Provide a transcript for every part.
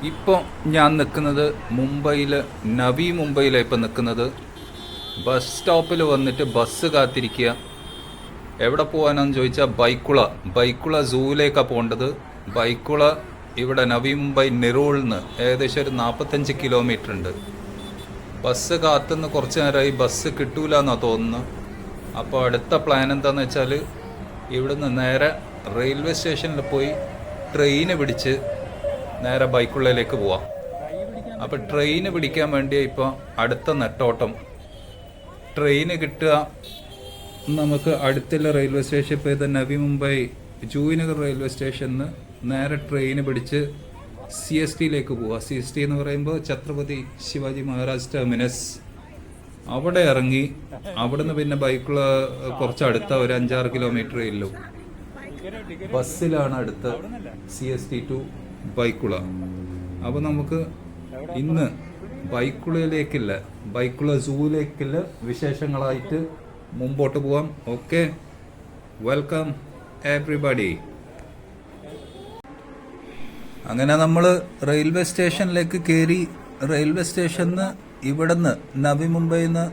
ഇപ്പോൾ ഞാൻ നിൽക്കുന്നത് മുംബൈയിൽ നവി മുംബൈയിലാണ് ഇപ്പോൾ നിൽക്കുന്നത്. ബസ് സ്റ്റോപ്പിൽ വന്നിട്ട് ബസ് കാത്തിരിക്കുക. എവിടെ പോകാനാന്ന് ചോദിച്ചാൽ ബൈക്കുള സൂവിലേക്കാണ് പോകേണ്ടത്. ബൈക്കുള ഇവിടെ നവി മുംബൈ നെറൂളിൽ നിന്ന് ഏകദേശം ഒരു 45 കിലോമീറ്റർ ഉണ്ട്. ബസ് കാത്തുനിന്ന് കുറച്ച് നേരമായി, ബസ് കിട്ടൂല എന്നാണ് തോന്നുന്നത്. അപ്പോൾ അടുത്ത പ്ലാൻ എന്താണെന്ന് വെച്ചാൽ ഇവിടുന്ന് നേരെ റെയിൽവേ സ്റ്റേഷനിൽ പോയി ട്രെയിന് പിടിച്ച് നേരെ ബൈക്കുള്ളയിലേക്ക് പോവാം. അപ്പോൾ ട്രെയിന് പിടിക്കാൻ വേണ്ടി ഇപ്പോൾ അടുത്ത നെട്ടോട്ടം. ട്രെയിന് കിട്ടുക നമുക്ക് അടുത്തുള്ള റെയിൽവേ സ്റ്റേഷൻ ഇപ്പോൾ ഇത് നവി മുംബൈ ജൂഹിനഗർ റെയിൽവേ സ്റ്റേഷനിൽ നിന്ന് നേരെ ട്രെയിന് പിടിച്ച് CST പോവുക. CST എന്ന് പറയുമ്പോൾ ഛത്രപതി ശിവാജി മഹാരാജ് ടെർമിനസ്. അവിടെ ഇറങ്ങി അവിടുന്ന് പിന്നെ ബൈക്കുള്ള കുറച്ച് അടുത്ത ഒരു 5-6 കിലോമീറ്ററേ ഉള്ളൂ. ബസ്സിലാണ് അടുത്ത CST ടു ബൈക്കുള. അപ്പോൾ നമുക്ക് ഇന്ന് ബൈക്കുള സൂവിലേക്കുള്ള വിശേഷങ്ങളായിട്ട് മുമ്പോട്ട് പോവാം. Okay, welcome everybody. അങ്ങനെ നമ്മൾ റെയിൽവേ സ്റ്റേഷനിലേക്ക് കയറി. റെയിൽവേ സ്റ്റേഷനിൽ ഇവിടുന്ന് നവി മുംബൈയിൽ നിന്ന്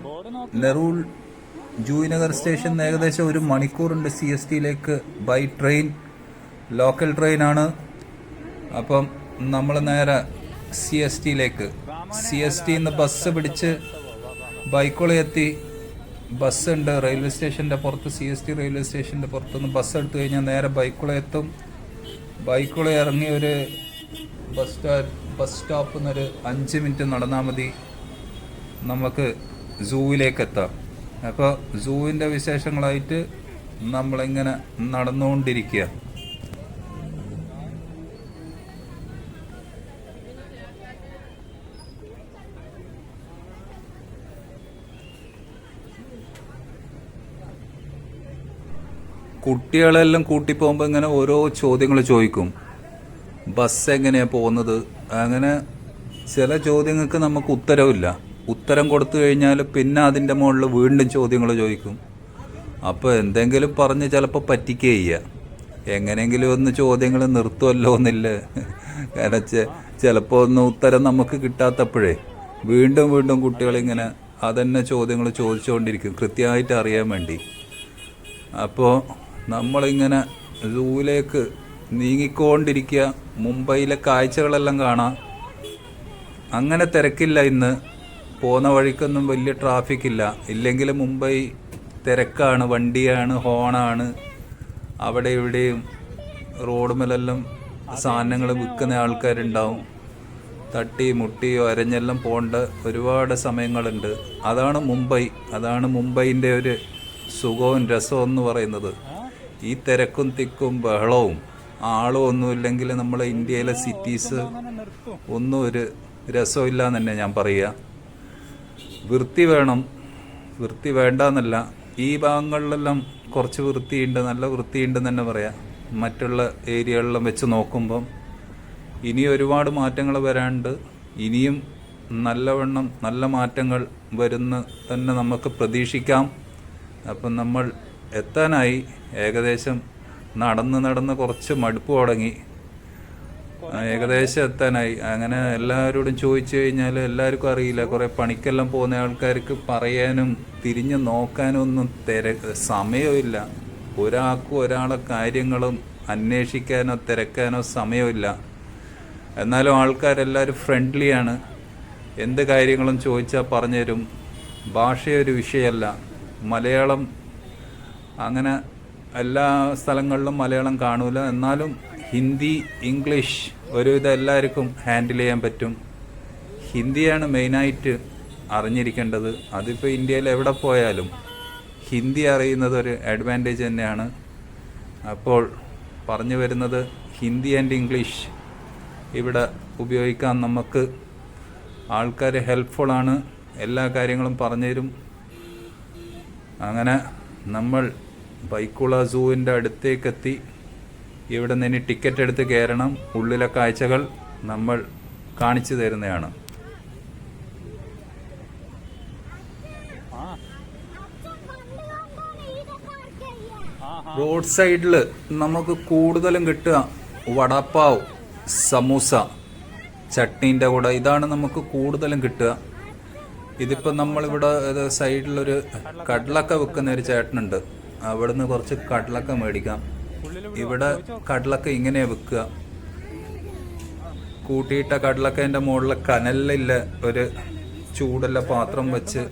നെറൂൾ ജൂഹിനഗർ സ്റ്റേഷൻ ഏകദേശം 1 മണിക്കൂറുണ്ട് CST ബൈ ട്രെയിൻ. ലോക്കൽ ട്രെയിനാണ്. അപ്പം നമ്മൾ നേരെ CST ബസ് പിടിച്ച് ബൈക്കുള എത്തി. ബസ്സുണ്ട് റെയിൽവേ സ്റ്റേഷൻ്റെ പുറത്ത്. CST റെയിൽവേ സ്റ്റേഷൻ്റെ പുറത്തുനിന്ന് ബസ് എടുത്തു കഴിഞ്ഞാൽ നേരെ ബൈക്കുള എത്തും. ബൈക്കുള ഇറങ്ങി ഒരു ബസ് സ്റ്റോപ്പിൽ നിന്നൊരു 5 മിനിറ്റ് നടന്നാൽ മതി നമുക്ക് സൂവിലേക്ക് എത്താം. അപ്പോൾ സൂവിൻ്റെ വിശേഷങ്ങളായിട്ട് നമ്മളിങ്ങനെ നടന്നുകൊണ്ടിരിക്കുക. കുട്ടികളെല്ലാം കൂട്ടി പോകുമ്പോൾ ഇങ്ങനെ ഓരോ ചോദ്യങ്ങൾ ചോദിക്കും. ബസ് എങ്ങനെയാണ് പോകുന്നത്, അങ്ങനെ ചില ചോദ്യങ്ങൾക്ക് നമുക്ക് ഉത്തരവില്ല. ഉത്തരം കൊടുത്തു കഴിഞ്ഞാൽ പിന്നെ അതിൻ്റെ മുകളിൽ വീണ്ടും ചോദ്യങ്ങൾ ചോദിക്കും. അപ്പോൾ എന്തെങ്കിലും പറഞ്ഞ് ചിലപ്പോൾ പറ്റിക്കുക ചെയ്യുക. എങ്ങനെയെങ്കിലും ഒന്ന് ചോദ്യങ്ങൾ നിർത്തുമല്ലോ എന്നില്ല. കാരണം ചിലപ്പോൾ ഒന്ന് ഉത്തരം നമുക്ക് കിട്ടാത്തപ്പോഴേ വീണ്ടും കുട്ടികളിങ്ങനെ അതന്നെ ചോദ്യങ്ങൾ ചോദിച്ചുകൊണ്ടിരിക്കും കൃത്യമായിട്ട് അറിയാൻ വേണ്ടി. അപ്പോൾ നമ്മളിങ്ങനെ സൂവിലേക്ക് നീങ്ങിക്കൊണ്ടിരിക്കുക. മുംബൈയിലെ കാഴ്ചകളെല്ലാം കാണാം. അങ്ങനെ തിരക്കില്ല ഇന്ന്. പോകുന്ന വഴിക്കൊന്നും വലിയ ട്രാഫിക് ഇല്ല. ഇല്ലെങ്കിൽ മുംബൈ തിരക്കാണ്, വണ്ടിയാണ്, ഹോണാണ്. അവിടെ ഇവിടെയും റോഡുമേലെല്ലാം സാധനങ്ങൾ വിൽക്കുന്ന ആൾക്കാരുണ്ടാവും. തട്ടി മുട്ടി അരഞ്ഞെല്ലാം പോകേണ്ട ഒരുപാട് സമയങ്ങളുണ്ട്. അതാണ് മുംബൈൻ്റെ ഒരു സുഖവും രസവും എന്ന് പറയുന്നത്. ഈ തിരക്കും തിക്കും ബഹളവും ആളും ഒന്നുമില്ലെങ്കിൽ നമ്മളെ ഇന്ത്യയിലെ സിറ്റീസ് ഒന്നും ഒരു രസമില്ല എന്ന് തന്നെ ഞാൻ പറയുക. വൃത്തി വേണം, വൃത്തി വേണ്ടെന്നല്ല. ഈ ഭാഗങ്ങളിലെല്ലാം കുറച്ച് വൃത്തിയുണ്ട്, നല്ല വൃത്തിയുണ്ടെന്ന് തന്നെ പറയാം. മറ്റുള്ള ഏരിയകളിലും വെച്ച് നോക്കുമ്പം ഇനി ഒരുപാട് മാറ്റങ്ങൾ വരാനുണ്ട്. ഇനിയും നല്ലവണ്ണം നല്ല മാറ്റങ്ങൾ വരുന്ന തന്നെ നമുക്ക് പ്രതീക്ഷിക്കാം. അപ്പം നമ്മൾ എത്താനായി. ഏകദേശം നടന്ന് കുറച്ച് മടുപ്പ് തുടങ്ങി. ഏകദേശം എത്താനായി. അങ്ങനെ എല്ലാവരോടും ചോദിച്ചു കഴിഞ്ഞാൽ എല്ലാവർക്കും അറിയില്ല. കുറേ പണിക്കെല്ലാം പോകുന്ന ആൾക്കാർക്ക് പറയാനും തിരിഞ്ഞ് നോക്കാനും ഒന്നും സമയമില്ല. ഒരാളെ കാര്യങ്ങളും അന്വേഷിക്കാനോ തിരക്കാനോ സമയമില്ല. എന്നാലും ആൾക്കാരെല്ലാവരും ഫ്രണ്ട്ലിയാണ്. എന്ത് കാര്യങ്ങളും ചോദിച്ചാൽ പറഞ്ഞുതരും. ഭാഷയൊരു വിഷയമല്ല. മലയാളം അങ്ങനെ എല്ലാ സ്ഥലങ്ങളിലും മലയാളം കാണൂല. എന്നാലും ഹിന്ദി, ഇംഗ്ലീഷ് ഒരുവിധം എല്ലാവർക്കും ഹാൻഡിൽ ചെയ്യാൻ പറ്റും. ഹിന്ദിയാണ് മെയിനായിട്ട് അറിഞ്ഞിരിക്കേണ്ടത്. അതിപ്പോൾ ഇന്ത്യയിൽ എവിടെ പോയാലും ഹിന്ദി അറിയുന്നത് ഒരു അഡ്വാൻറ്റേജ് തന്നെയാണ്. അപ്പോൾ പറഞ്ഞു വരുന്നത് ഹിന്ദി ആൻഡ് ഇംഗ്ലീഷ് ഇവിടെ ഉപയോഗിക്കാൻ നമുക്ക് ആൾക്കാർ ഹെൽപ്ഫുള്ളാണ്. എല്ലാ കാര്യങ്ങളും പറഞ്ഞുതരും. അങ്ങനെ നമ്മൾ ബൈക്കുള സൂവിൻ്റെ അടുത്തേക്കെത്തി. ഇവിടെ നിന്ന് ഇനി ടിക്കറ്റ് എടുത്ത് കയറണം. ഉള്ളിലെ കാഴ്ചകൾ നമ്മൾ കാണിച്ചു തരുന്നതാണ്. റോഡ് സൈഡിൽ നമുക്ക് കൂടുതലും കിട്ടുക വടാപ്പാവ്, സമൂസ. ചട്നീൻ്റെ കൂടെ ഇതാണ് നമുക്ക് കൂടുതലും കിട്ടുക. ഇതിപ്പോൾ നമ്മളിവിടെ സൈഡിലൊരു കടലക്ക വെക്കുന്ന ഒരു ചേട്ടനുണ്ട്. അവിടുന്ന് കുറച്ച് കടലക്ക മേടിക്കാം. ഇവിടെ കടലക്ക ഇങ്ങനെയാണ് വെക്കുക. കൂട്ടിയിട്ട കടലക്കേൻ്റെ മുകളിൽ കനലില്ല ഒരു ചൂടുള്ള പാത്രം വെച്ച്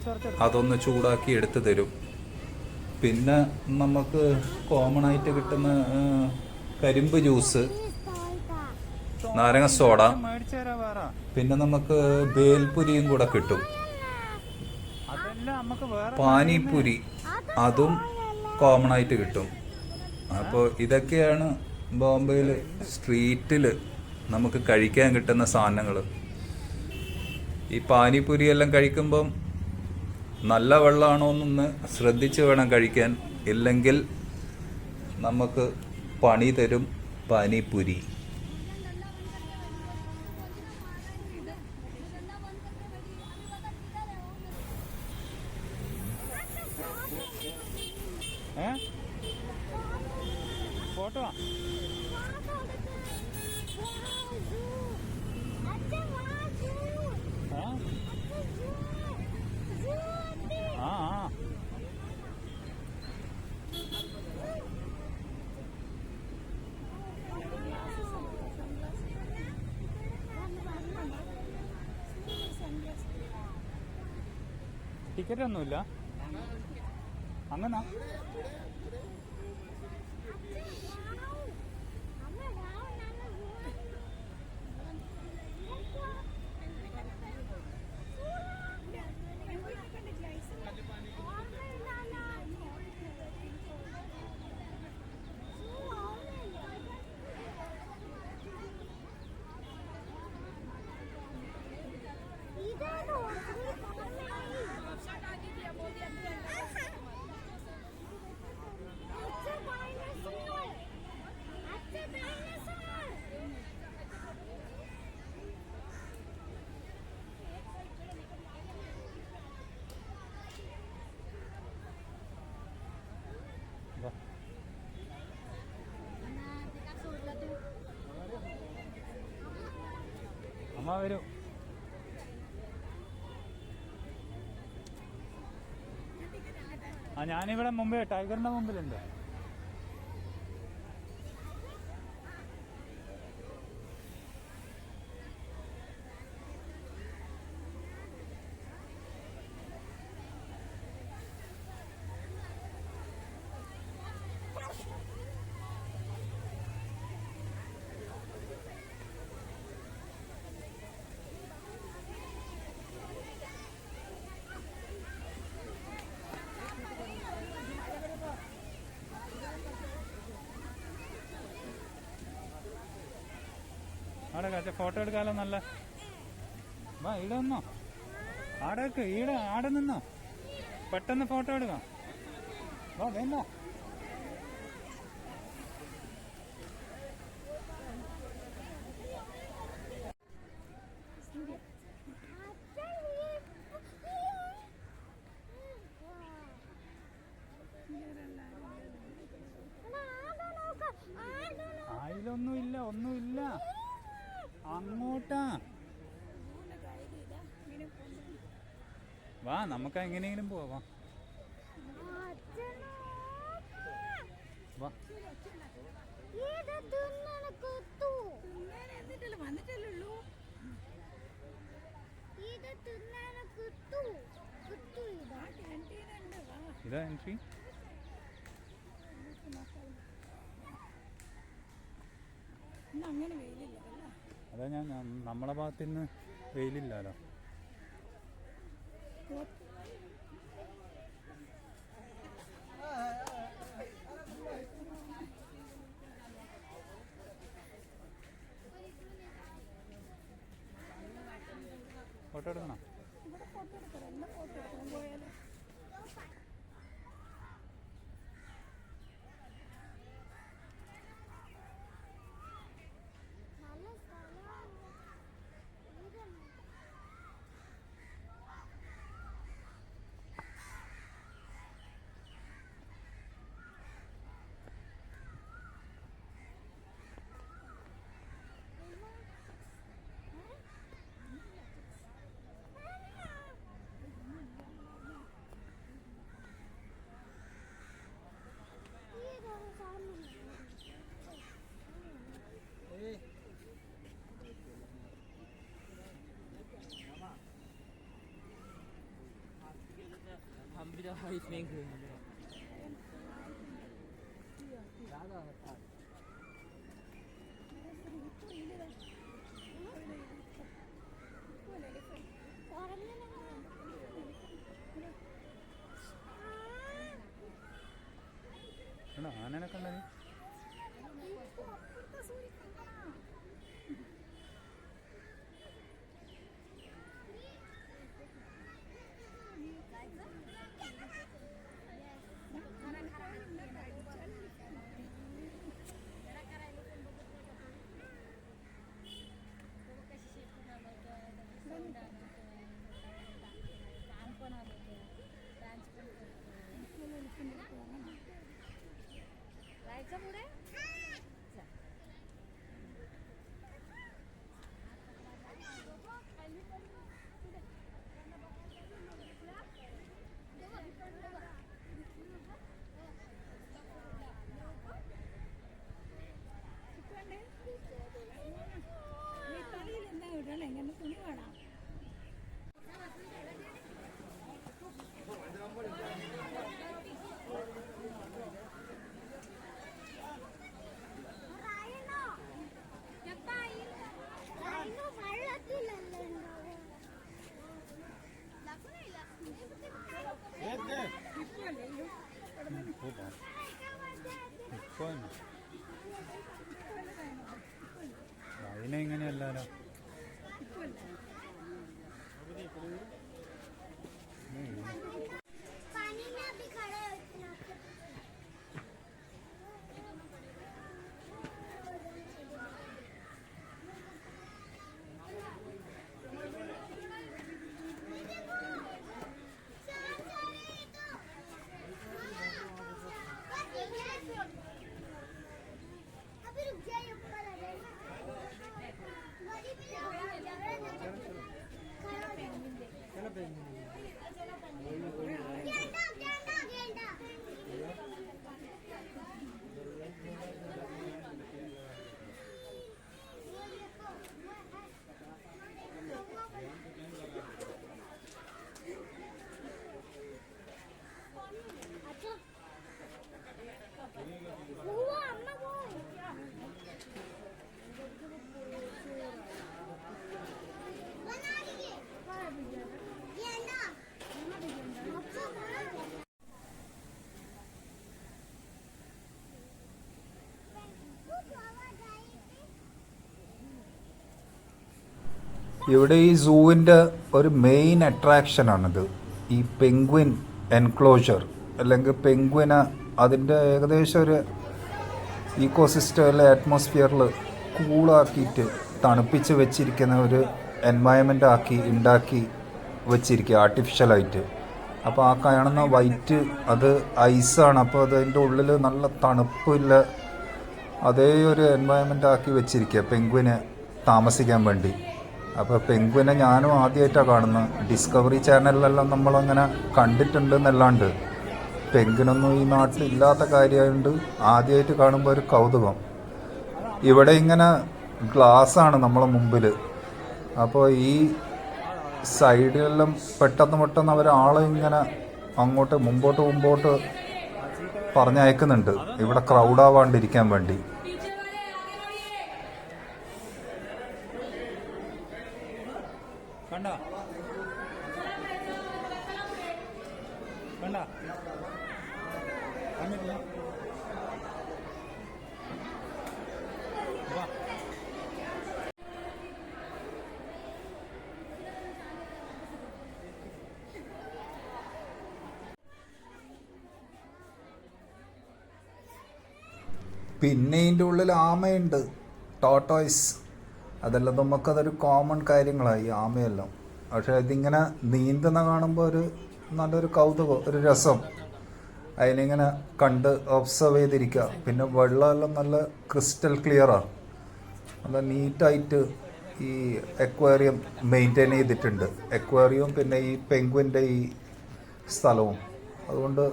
അതൊന്ന് ചൂടാക്കി എടുത്തു തരും. പിന്നെ നമുക്ക് കോമൺ ആയിട്ട് കിട്ടുന്ന കരിമ്പ് ജ്യൂസ്, നാരങ്ങ സോഡ, പിന്നെ നമുക്ക് ബേൽപുരിയും കൂടെ കിട്ടും. പാനിപൂരി അതും കോമൺ ആയിട്ട് കിട്ടും. അപ്പോൾ ഇതൊക്കെയാണ് ബോംബെയിൽ സ്ട്രീറ്റിൽ നമുക്ക് കഴിക്കാൻ കിട്ടുന്ന സാധനങ്ങൾ. ഈ പാനിപൂരി എല്ലാം കഴിക്കുമ്പം നല്ല വെള്ളമാണോ എന്നൊന്ന് ശ്രദ്ധിച്ച് വേണം കഴിക്കാൻ, ഇല്ലെങ്കിൽ നമുക്ക് പണി തരും പാനിപൂരി. ഫോട്ടോ ടിക്കറ്റ് ഒന്നുമില്ല അങ്ങനെ. അമ്മ വരൂ. ഞാനിവിടെ മുമ്പേ ടൈഗറിന്റെ മുമ്പിലുണ്ട്. അവിടെ കാച്ച ഫോട്ടോ എടുക്കാലോ. നല്ല വാ, ഇവിടെ നിന്നോ, ആടെ ഈടെ ആടെ നിന്നോ, പെട്ടെന്ന് ഫോട്ടോ എടുക്കാം. വാ വേണ്ട. ആയിലൊന്നുമില്ല, ഒന്നുമില്ല. അങ്ങോട്ടാ വാ, നമുക്ക് എങ്ങനെയെങ്കിലും പോവാ. വാ ഇതാ എൻട്രി. അതാ ഞാൻ നമ്മളെ ഭാഗത്ത് നിന്ന് വെയിലില്ലല്ലോ. ഫോട്ടോ എടുക്കണം. ആനനെ കണ്ടേ जायचं पुढे എങ്ങനെ തുണി വേണം അതിനെ ഇങ്ങനെയല്ലോ ഇവിടെ ഈ സൂവിൻ്റെ ഒരു മെയിൻ അട്രാക്ഷനാണിത്, ഈ പെൻഗ്വിൻ എൻക്ലോഷർ അല്ലെങ്കിൽ പെൻഗ്വിന് അതിൻ്റെ ഏകദേശം ഒരു ഈക്കോസിസ്റ്റമിലെ അറ്റ്മോസ്ഫിയറിൽ കൂളാക്കിയിട്ട് തണുപ്പിച്ച് വെച്ചിരിക്കുന്ന ഒരു എൻവയൺമെൻ്റ് ഉണ്ടാക്കി വെച്ചിരിക്കുക ആർട്ടിഫിഷ്യലായിട്ട്. അപ്പോൾ ആ കാണുന്ന വൈറ്റ് അത് ഐസാണ്, അപ്പോൾ അതിൻ്റെ ഉള്ളിൽ നല്ല തണുപ്പില്ല അതേ ഒരു എൻവയൺമെൻ്റ് ആക്കി വെച്ചിരിക്കുക പെൻഗ്വിന് താമസിക്കാൻ വേണ്ടി. അപ്പോൾ പെൻഗ്വിനെ ഞാനും ആദ്യമായിട്ടാണ് കാണുന്നത്. ഡിസ്കവറി ചാനലിലെല്ലാം നമ്മളങ്ങനെ കണ്ടിട്ടുണ്ട് എന്നല്ലാണ്ട് പെൻഗ്വിനൊന്നും ഈ നാട്ടിൽ ഇല്ലാത്ത കാര്യമായതുകൊണ്ട് ആദ്യമായിട്ട് കാണുമ്പോൾ ഒരു കൗതുകം. ഇവിടെ ഇങ്ങനെ ഗ്ലാസ്സാണ് നമ്മളെ മുമ്പിൽ. അപ്പോൾ ഈ സൈഡിലെല്ലാം പെട്ടെന്ന് ഒരാളെ ഇങ്ങനെ അങ്ങോട്ട് മുമ്പോട്ട് പറഞ്ഞയക്കുന്നുണ്ട് ഇവിടെ ക്രൗഡാവാണ്ടിരിക്കാൻ വേണ്ടി. കണ്ട പിന്നെ ഇതിൻ്റെ ഉള്ളിൽ ആമയുണ്ട്, ടോട്ടോയ്സ്. അതെല്ലാം നമുക്കതൊരു കോമൺ കാര്യങ്ങളായി ആമയെല്ലാം. പക്ഷേ ഇതിങ്ങനെ നീന്തുന്ന കാണുമ്പോൾ ഒരു നല്ലൊരു കൗതുകം, ഒരു രസം. അതിനിങ്ങനെ കണ്ട് ഒബ്സർവ് ചെയ്തിരിക്കുക. പിന്നെ വെള്ളമെല്ലാം നല്ല ക്രിസ്റ്റൽ ക്ലിയറാണ്, നല്ല നീറ്റായിട്ട് ഈ അക്വേറിയം മെയിൻറ്റെയിൻ ചെയ്തിട്ടുണ്ട്. അക്വേറിയവും പിന്നെ ഈ പെൻഗ്വിൻ്റെ ഈ സ്ഥലവും. അതുകൊണ്ട്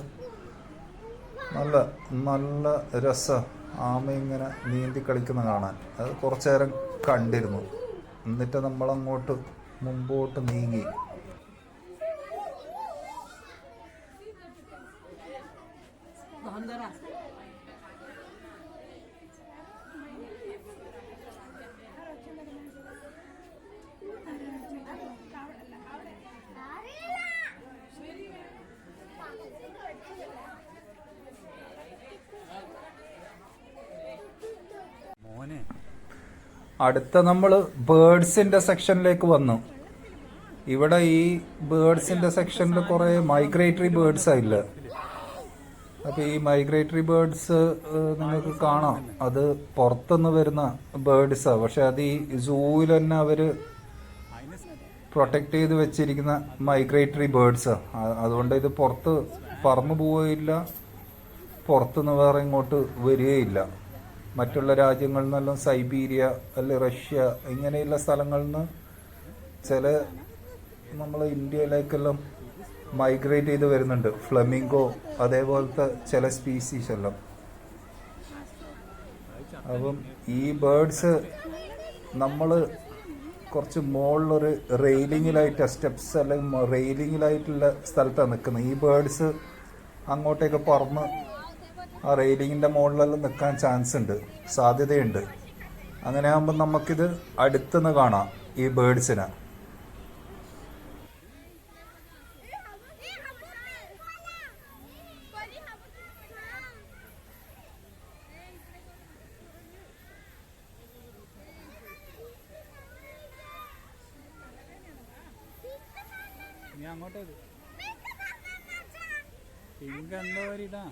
നല്ല രസം ആമ ഇങ്ങനെ നീന്തി കളിക്കുന്ന കാണാൻ. അത് കുറച്ചു നേരം കണ്ടിരുന്നു. എന്നിട്ട് നമ്മളങ്ങോട്ട് മുമ്പോട്ട് നീങ്ങി. അടുത്ത നമ്മൾ ബേർഡ്സിന്റെ സെക്ഷനിലേക്ക് വന്നു. ഇവിടെ ഈ ബേർഡ്സിന്റെ സെക്ഷനിൽ കുറെ മൈഗ്രേറ്ററി ബേർഡ്സ് ആയില്ല. അപ്പൊ ഈ മൈഗ്രേറ്ററി ബേർഡ്സ് നിങ്ങൾക്ക് കാണാം, അത് പുറത്തുനിന്ന് വരുന്ന ബേർഡ്സാ. പക്ഷെ അത് ഈ സൂവിൽ തന്നെ അവര് പ്രൊട്ടക്ട് ചെയ്ത് വെച്ചിരിക്കുന്ന മൈഗ്രേറ്ററി ബേർഡ്സാ. അതുകൊണ്ട് ഇത് പുറത്ത് പറന്നു പോവുകയില്ല, പുറത്തുനിന്ന് വേറെ ഇങ്ങോട്ട് വരികയില്ല. മറ്റുള്ള രാജ്യങ്ങളിൽ നിന്നെല്ലാം സൈബീരിയ അല്ലെ റഷ്യ ഇങ്ങനെയുള്ള സ്ഥലങ്ങളിൽ നിന്ന് ചില നമ്മൾ ഇന്ത്യയിലേക്കെല്ലാം മൈഗ്രേറ്റ് ചെയ്ത് വരുന്നുണ്ട്. ഫ്ലമിംഗോ അതേപോലത്തെ ചില സ്പീസീസ് എല്ലാം. അപ്പം ഈ ബേർഡ്സ് നമ്മൾ കുറച്ച് മുകളിലൊരു റെയിലിങ്ങിലായിട്ട് സ്റ്റെപ്സ് അല്ലെങ്കിൽ റെയിലിങ്ങിലായിട്ടുള്ള സ്ഥലത്താണ് നിൽക്കുന്നത്. ഈ ബേർഡ്സ് അങ്ങോട്ടേക്ക് പറന്ന് ആ റെയിലിങ്ങിൻ്റെ മുകളിലെല്ലാം നിൽക്കാൻ ചാൻസ് ഉണ്ട്, സാധ്യതയുണ്ട്. അങ്ങനെ ആകുമ്പോൾ നമുക്കിത് അടുത്തുനിന്ന് കാണാം ഈ ബേർഡ്സിനെ. നീ അങ്ങോട്ട് പിങ്ക് എന്തോ ഒരിതാ.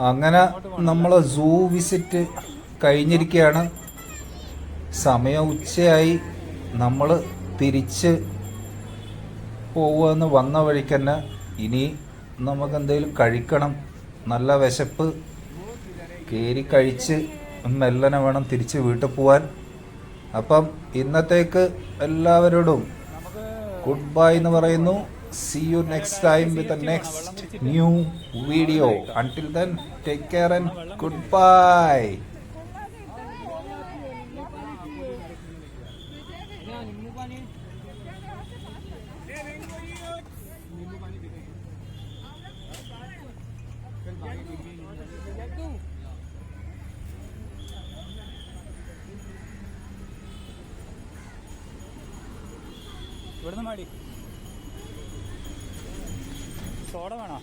അങ്ങനെ നമ്മളെ സൂ വിസിറ്റ് കഴിഞ്ഞിരിക്കുകയാണ്. സമയം ഉച്ചയായി. നമ്മൾ തിരിച്ച് പോവുമെന്ന് വന്ന വഴിക്ക് തന്നെ ഇനി നമുക്കെന്തെങ്കിലും കഴിക്കണം. നല്ല വിശപ്പ്, കയറി കഴിച്ച് മെല്ലനെ വേണം തിരിച്ച് വീട്ടിൽ പോവാൻ. അപ്പം ഇന്നത്തേക്ക് എല്ലാവരോടും ഗുഡ് ബൈ എന്ന് പറയുന്നു. See you next time with the next new video. Until then, take care and goodbye. ഇവിടുന്ന് മാടി സോഡ വേണോ?